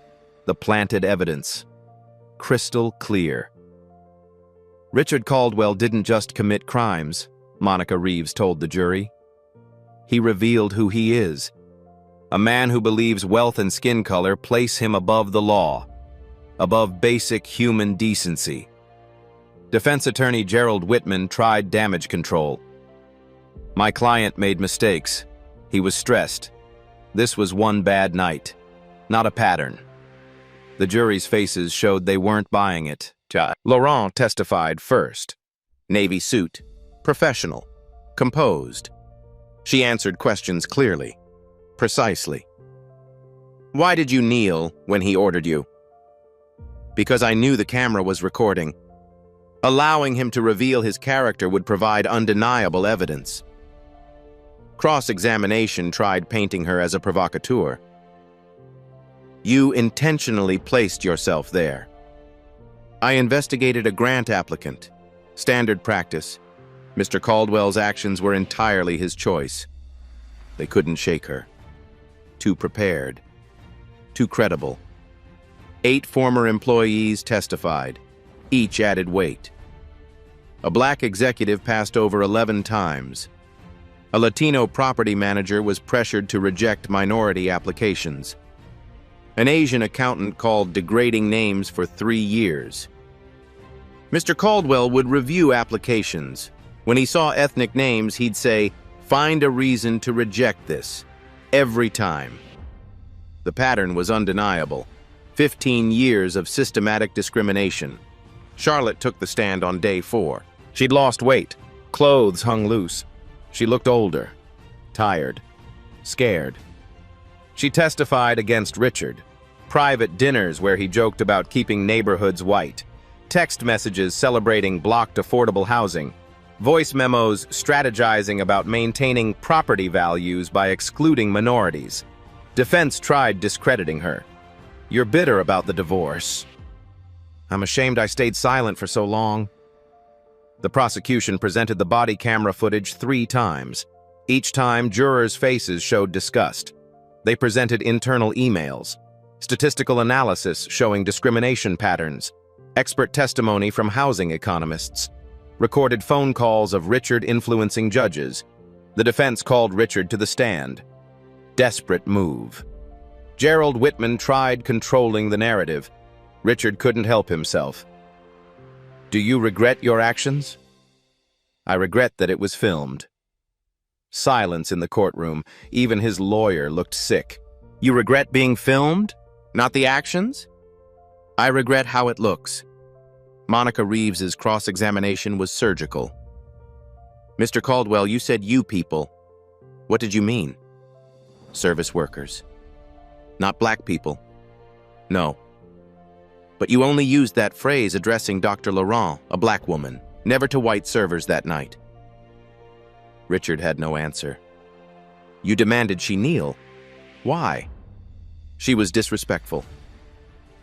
the planted evidence. Crystal clear. Richard Caldwell didn't just commit crimes, Monica Reeves told the jury. He revealed who he is. A man who believes wealth and skin color place him above the law, above basic human decency. Defense attorney Gerald Whitman tried damage control. My client made mistakes. He was stressed. This was one bad night, not a pattern. The jury's faces showed they weren't buying it. Laurent testified first. Navy suit, professional, composed. She answered questions clearly, precisely. Why did you kneel when he ordered you? Because I knew the camera was recording. Allowing him to reveal his character would provide undeniable evidence. Cross-examination tried painting her as a provocateur. You intentionally placed yourself there. I investigated a grant applicant. Standard practice. Mr. Caldwell's actions were entirely his choice. They couldn't shake her. Too prepared. Too credible. 8 former employees testified. Each added weight. A black executive passed over 11 times. A Latino property manager was pressured to reject minority applications. An Asian accountant called degrading names for 3 years. Mr. Caldwell would review applications. When he saw ethnic names, he'd say, "Find a reason to reject this." Every time. The pattern was undeniable. 15 years of systematic discrimination. Charlotte took the stand on day 4. She'd lost weight. Clothes hung loose. She looked older, tired, scared. She testified against Richard. Private dinners where he joked about keeping neighborhoods white. Text messages celebrating blocked affordable housing. Voice memos strategizing about maintaining property values by excluding minorities. Defense tried discrediting her. You're bitter about the divorce. I'm ashamed I stayed silent for so long. The prosecution presented the body camera footage 3 times. Each time, jurors' faces showed disgust. They presented internal emails, statistical analysis showing discrimination patterns, expert testimony from housing economists, recorded phone calls of Richard influencing judges. The defense called Richard to the stand. Desperate move. Gerald Whitman tried controlling the narrative. Richard couldn't help himself. Do you regret your actions? I regret that it was filmed. Silence in the courtroom. Even his lawyer looked sick. You regret being filmed? Not the actions? I regret how it looks. Monica Reeves's cross-examination was surgical. Mr. Caldwell, you said you people. What did you mean? Service workers. Not black people. No. But you only used that phrase addressing Dr. Laurent, a black woman, never to white servers that night. Richard had no answer. You demanded she kneel. Why? She was disrespectful.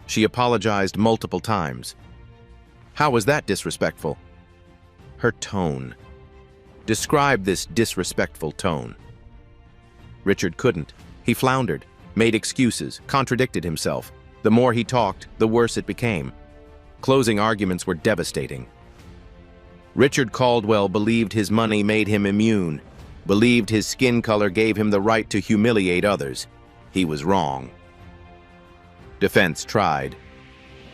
She apologized multiple times. How was that disrespectful? Her tone. Describe this disrespectful tone. Richard couldn't. He floundered, made excuses, contradicted himself. The more he talked, the worse it became. Closing arguments were devastating. Richard Caldwell believed his money made him immune, believed his skin color gave him the right to humiliate others. He was wrong. Defense tried.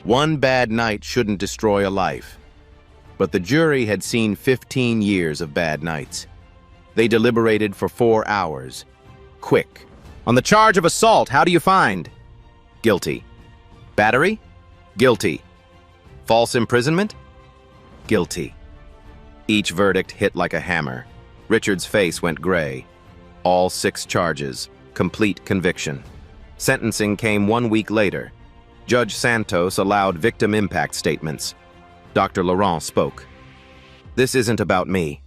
One bad night shouldn't destroy a life. But the jury had seen 15 years of bad nights. They deliberated for 4 hours. Quick. On the charge of assault, how do you find? Guilty. Battery? Guilty. False imprisonment? Guilty. Each verdict hit like a hammer. Richard's face went gray. All 6 charges. Complete conviction. Sentencing came 1 week later. Judge Santos allowed victim impact statements. Dr. Laurent spoke. This isn't about me.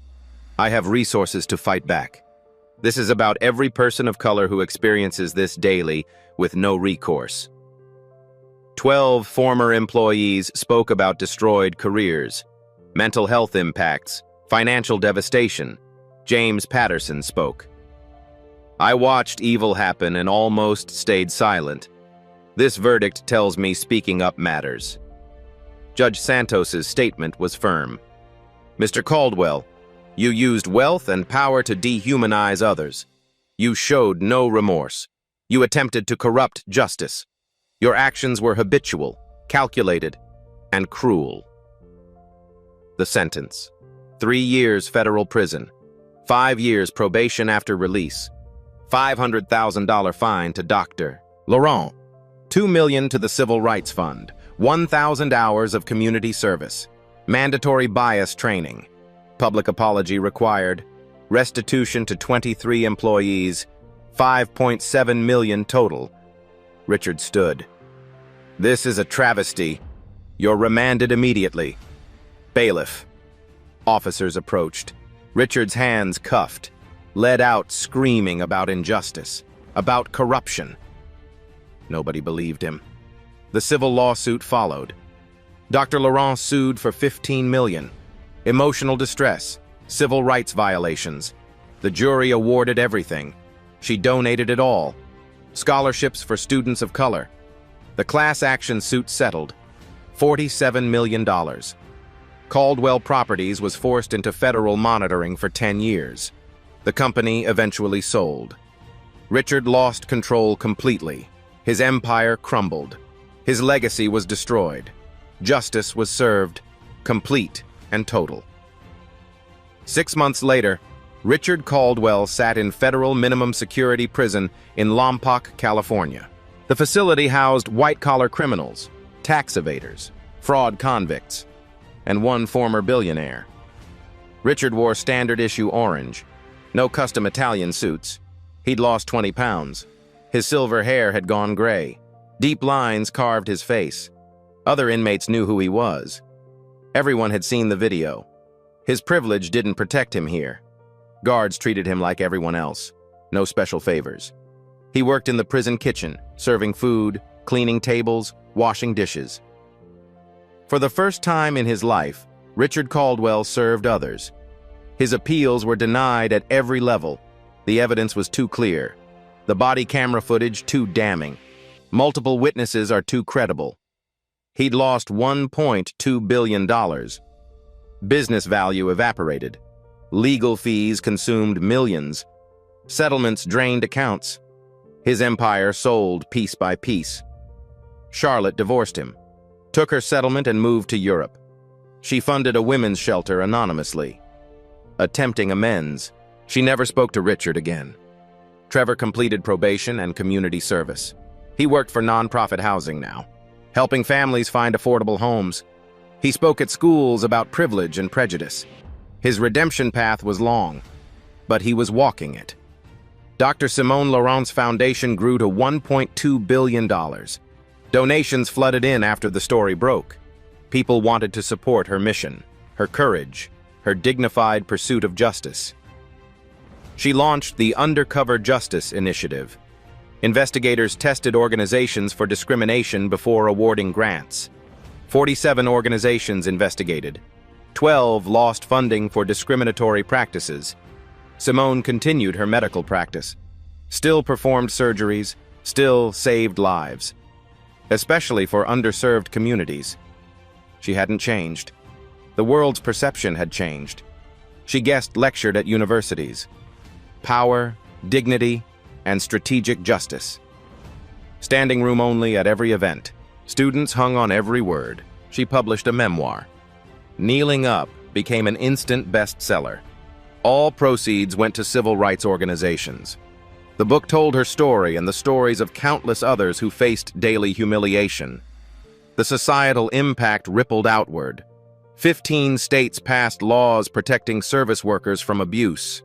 I have resources to fight back. This is about every person of color who experiences this daily with no recourse. 12 former employees spoke about destroyed careers, mental health impacts, financial devastation. James Patterson spoke. I watched evil happen and almost stayed silent. This verdict tells me speaking up matters. Judge Santos's statement was firm. Mr. Caldwell, you used wealth and power to dehumanize others. You showed no remorse. You attempted to corrupt justice. Your actions were habitual, calculated, and cruel. The sentence: 3 years federal prison, 5 years probation after release, $500,000 fine to Dr. Laurent, $2 million to the Civil Rights Fund, 1,000 hours of community service, mandatory bias training, public apology required, restitution to 23 employees, $5.7 million total. Richard stood. This is a travesty. You're remanded immediately. Bailiff. Officers approached. Richard's hands cuffed, led out screaming about injustice, about corruption. Nobody believed him. The civil lawsuit followed. Dr. Laurent sued for $15 million. Emotional distress, civil rights violations. The jury awarded everything. She donated it all. Scholarships for students of color. The class action suit settled. $47 million. Caldwell Properties was forced into federal monitoring for 10 years. The company eventually sold. Richard lost control completely. His empire crumbled. His legacy was destroyed. Justice was served, complete and total. 6 months later, Richard Caldwell sat in federal minimum security prison in Lompoc, California. The facility housed white-collar criminals, tax evaders, fraud convicts, and one former billionaire. Richard wore standard-issue orange, no custom Italian suits. He'd lost 20 pounds. His silver hair had gone gray. Deep lines carved his face. Other inmates knew who he was. Everyone had seen the video. His privilege didn't protect him here. Guards treated him like everyone else. No special favors. He worked in the prison kitchen, serving food, cleaning tables, washing dishes. For the first time in his life, Richard Caldwell served others. His appeals were denied at every level. The evidence was too clear. The body camera footage too damning. Multiple witnesses are too credible. He'd lost $1.2 billion. Business value evaporated. Legal fees consumed millions. Settlements drained accounts. His empire sold piece by piece. Charlotte divorced him, took her settlement and moved to Europe. She funded a women's shelter anonymously. Attempting amends, she never spoke to Richard again. Trevor completed probation and community service. He worked for nonprofit housing now, helping families find affordable homes. He spoke at schools about privilege and prejudice. His redemption path was long, but he was walking it. Dr. Simone Laurent's foundation grew to $1.2 billion. Donations flooded in after the story broke. People wanted to support her mission, her courage, her dignified pursuit of justice. She launched the Undercover Justice Initiative. Investigators tested organizations for discrimination before awarding grants. 47 organizations investigated. 12 lost funding for discriminatory practices. Simone continued her medical practice, still performed surgeries, still saved lives, especially for underserved communities. She hadn't changed. The world's perception had changed. She guest lectured at universities. Power, dignity, and strategic justice. Standing room only at every event. Students hung on every word. She published a memoir. Kneeling Up became an instant bestseller. All proceeds went to civil rights organizations. The book told her story and the stories of countless others who faced daily humiliation. The societal impact rippled outward. 15 states passed laws protecting service workers from abuse.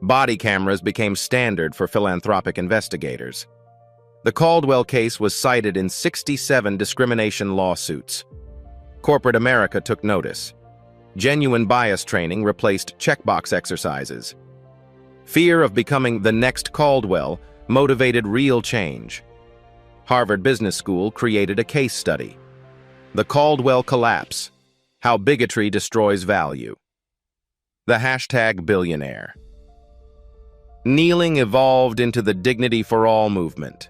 Body cameras became standard for philanthropic investigators. The Caldwell case was cited in 67 discrimination lawsuits. Corporate America took notice. Genuine bias training replaced checkbox exercises. Fear of becoming the next Caldwell motivated real change. Harvard Business School created a case study. The Caldwell Collapse: How Bigotry Destroys Value. The hashtag Billionaire. Kneeling evolved into the Dignity for All movement.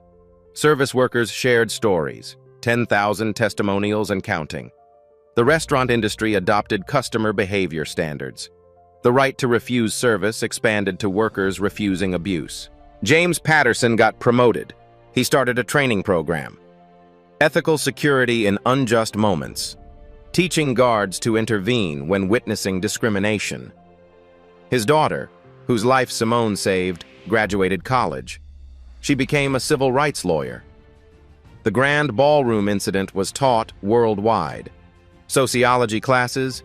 Service workers shared stories, 10,000 testimonials and counting. The restaurant industry adopted customer behavior standards. The right to refuse service expanded to workers refusing abuse. James Patterson got promoted. He started a training program. Ethical security in unjust moments, teaching guards to intervene when witnessing discrimination. His daughter, whose life Simone saved, graduated college. She became a civil rights lawyer. The grand ballroom incident was taught worldwide. Sociology classes,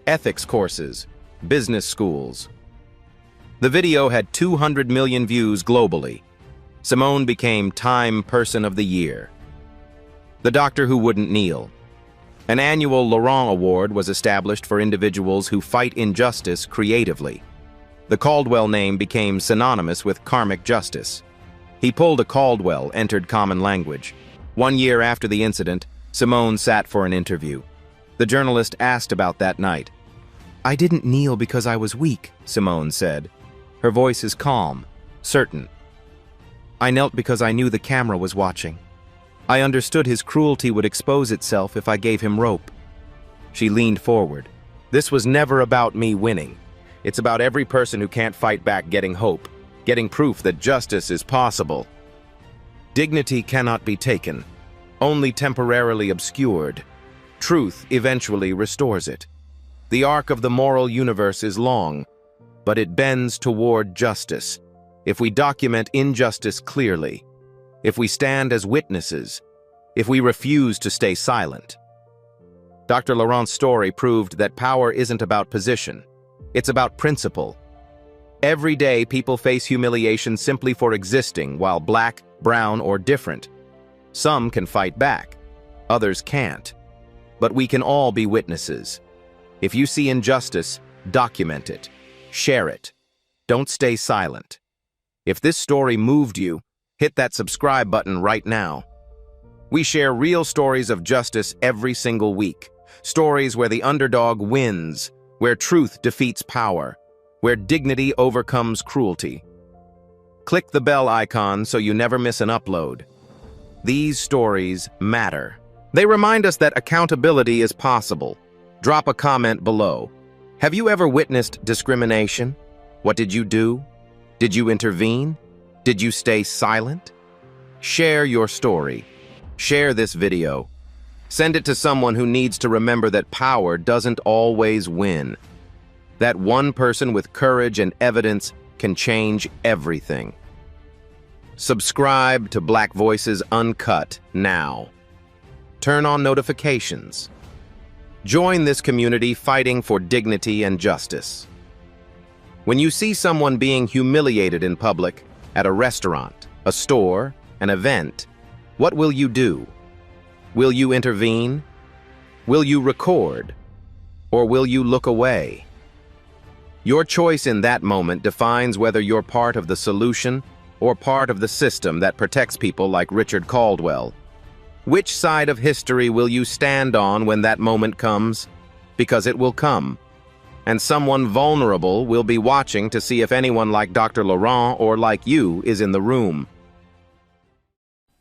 ethics courses, business schools. The video had 200 million views globally. Simone became Time Person of the Year. The Doctor Who Wouldn't Kneel. An annual Laurent Award was established for individuals who fight injustice creatively. The Caldwell name became synonymous with karmic justice. He pulled a Caldwell, entered common language. 1 year after the incident, Simone sat for an interview. The journalist asked about that night. "I didn't kneel because I was weak," Simone said. Her voice is calm, certain. "I knelt because I knew the camera was watching. I understood his cruelty would expose itself if I gave him rope." She leaned forward. "This was never about me winning. It's about every person who can't fight back getting hope, getting proof that justice is possible. Dignity cannot be taken, only temporarily obscured. Truth eventually restores it. The arc of the moral universe is long, but it bends toward justice. If we document injustice clearly, if we stand as witnesses, if we refuse to stay silent." Dr. Laurent's story proved that power isn't about position. It's about principle. Every day, people face humiliation simply for existing, while black, brown, or different. Some can fight back. Others can't. But we can all be witnesses. If you see injustice, document it. Share it. Don't stay silent. If this story moved you, hit that subscribe button right now. We share real stories of justice every single week. Stories where the underdog wins, where truth defeats power, where dignity overcomes cruelty. Click the bell icon so you never miss an upload. These stories matter. They remind us that accountability is possible. Drop a comment below. Have you ever witnessed discrimination? What did you do? Did you intervene? Did you stay silent? Share your story. Share this video. Send it to someone who needs to remember that power doesn't always win. That one person with courage and evidence can change everything. Subscribe to Black Voices Uncut now. Turn on notifications. Join this community fighting for dignity and justice. When you see someone being humiliated in public, at a restaurant, a store, an event, what will you do? Will you intervene? Will you record? Or will you look away? Your choice in that moment defines whether you're part of the solution or part of the system that protects people like Richard Caldwell. Which side of history will you stand on when that moment comes? Because it will come. And someone vulnerable will be watching to see if anyone like Dr. Laurent or like you is in the room.